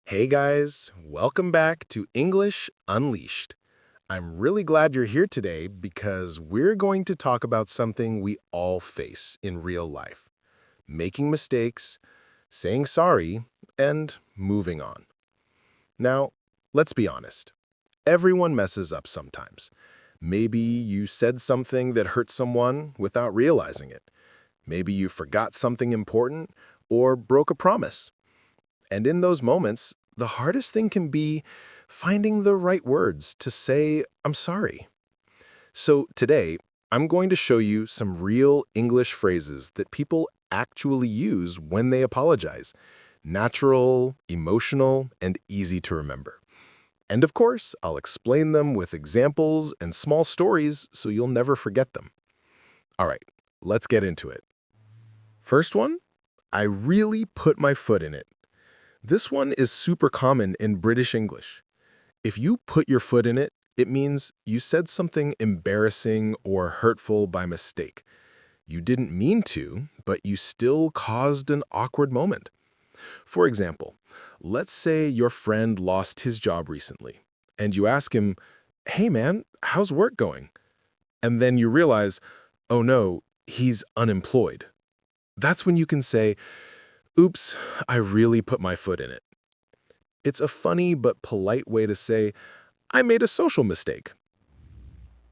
Hey guys, welcome back to English Unleashed. I'm really glad you're here today because we're going to talk about something we all face in real life: making mistakes, saying sorry, and moving on. Now, let's be honest. Everyone messes up sometimes. Maybe you said something that hurt someone without realizing it. Maybe you forgot something important or broke a promise. And in those moments, the hardest thing can be finding the right words to say, I'm sorry. So today, I'm going to show you some real English phrases that people actually use when they apologize. Natural, emotional, and easy to remember. And of course, I'll explain them with examples and small stories so you'll never forget them. All right, let's get into it. First one, I really put my foot in it. This one is super common in British English. If you put your foot in it, it means you said something embarrassing or hurtful by mistake. You didn't mean to, but you still caused an awkward moment. For example, let's say your friend lost his job recently, and you ask him, "Hey man, how's work going?" And then you realize, oh no, he's unemployed. That's when you can say, "Oops, I really put my foot in it." It's a funny but polite way to say, I made a social mistake.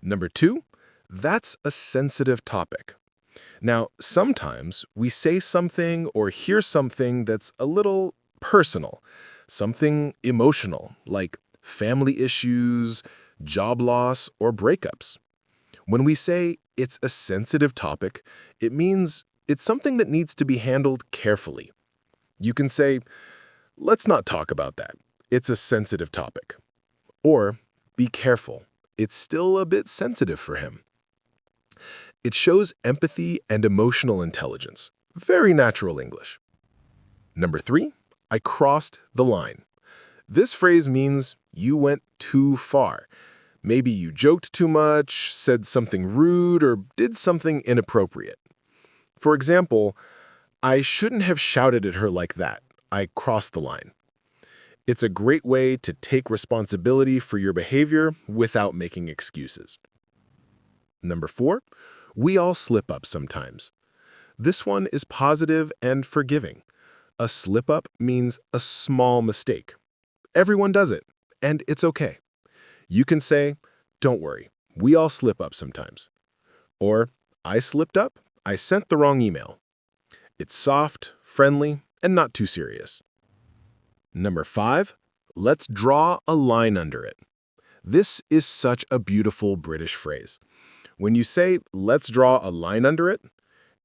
Number two, that's a sensitive topic. Now, sometimes we say something or hear something that's a little personal, something emotional, like family issues, job loss, or breakups. When we say it's a sensitive topic, it means it's something that needs to be handled carefully. You can say, let's not talk about that. It's a sensitive topic. Or, be careful. It's still a bit sensitive for him. It shows empathy and emotional intelligence. Very natural English. Number three, I crossed the line. This phrase means you went too far. Maybe you joked too much, said something rude, or did something inappropriate. For example, I shouldn't have shouted at her like that. I crossed the line. It's a great way to take responsibility for your behavior without making excuses. Number four, we all slip up sometimes. This one is positive and forgiving. A slip-up means a small mistake. Everyone does it, and it's okay. You can say, don't worry, we all slip up sometimes. Or, I slipped up, I sent the wrong email. It's soft, friendly, and not too serious. Number five, let's draw a line under it. This is such a beautiful British phrase. When you say, let's draw a line under it,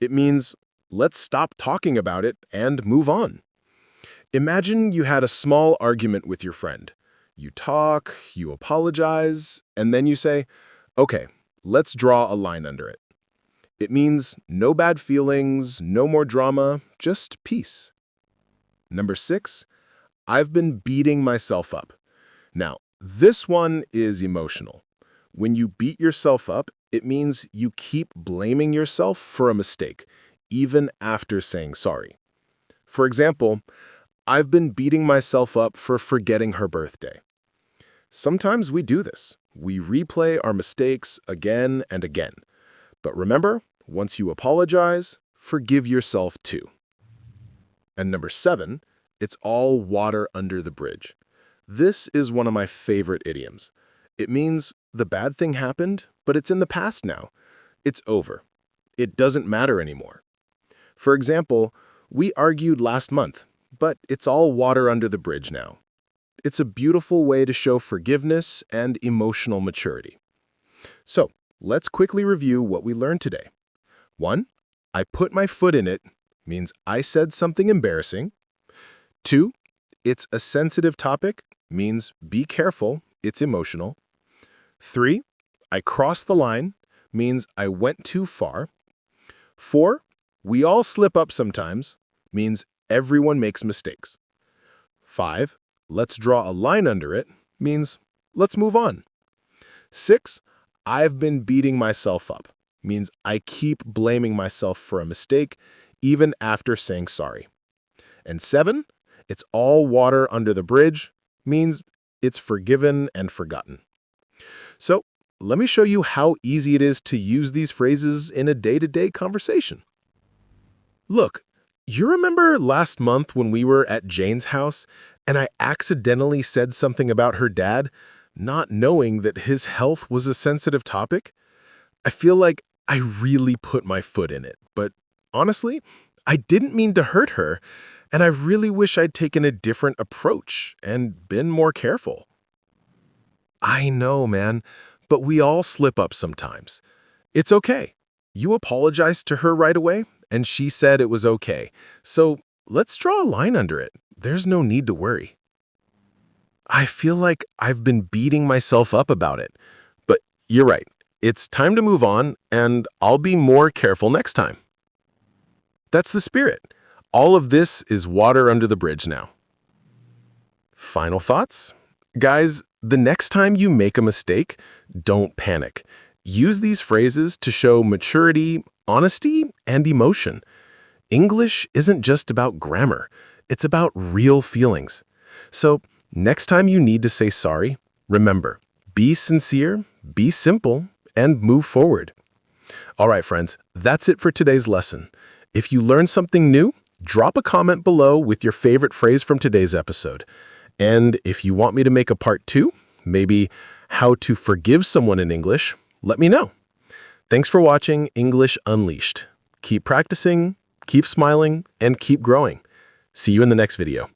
it means let's stop talking about it and move on. Imagine you had a small argument with your friend. You talk, you apologize, and then you say, okay, let's draw a line under it. It means no bad feelings, no more drama, just peace. Number six, I've been beating myself up. Now, this one is emotional. When you beat yourself up, it means you keep blaming yourself for a mistake, even after saying sorry. For example, I've been beating myself up for forgetting her birthday. Sometimes we do this. We replay our mistakes again and again. But remember, once you apologize, forgive yourself too. And number seven, it's all water under the bridge. This is one of my favorite idioms. It means the bad thing happened, but it's in the past now. It's over. It doesn't matter anymore. For example, we argued last month, but it's all water under the bridge now. It's a beautiful way to show forgiveness and emotional maturity. So, let's quickly review what we learned today. 1. I put my foot in it means I said something embarrassing. 2. It's a sensitive topic means be careful, it's emotional. 3. I crossed the line means I went too far. 4. We all slip up sometimes means everyone makes mistakes. 5. Let's draw a line under it means let's move on. 6. I've been beating myself up means I keep blaming myself for a mistake even after saying sorry. And 7. It's all water under the bridge means it's forgiven and forgotten. So, let me show you how easy it is to use these phrases in a day-to-day conversation. Look, you remember last month when we were at Jane's house and I accidentally said something about her dad, not knowing that his health was a sensitive topic? I feel like I really put my foot in it, but honestly, I didn't mean to hurt her, and I really wish I'd taken a different approach and been more careful. I know, man, but we all slip up sometimes. It's okay. You apologized to her right away, and she said it was okay. So let's draw a line under it. There's no need to worry. I feel like I've been beating myself up about it. But you're right. It's time to move on, and I'll be more careful next time. That's the spirit. All of this is water under the bridge now. Final thoughts? Guys, the next time you make a mistake, don't panic. Use these phrases to show maturity, honesty, and emotion. English isn't just about grammar. It's about real feelings. So, next time you need to say sorry, remember, be sincere, be simple, and move forward. All right, friends, that's it for today's lesson. If you learned something new, drop a comment below with your favorite phrase from today's episode. And if you want me to make a part 2, maybe how to forgive someone in English, let me know. Thanks for watching English Unleashed. Keep practicing, keep smiling, and keep growing. See you in the next video.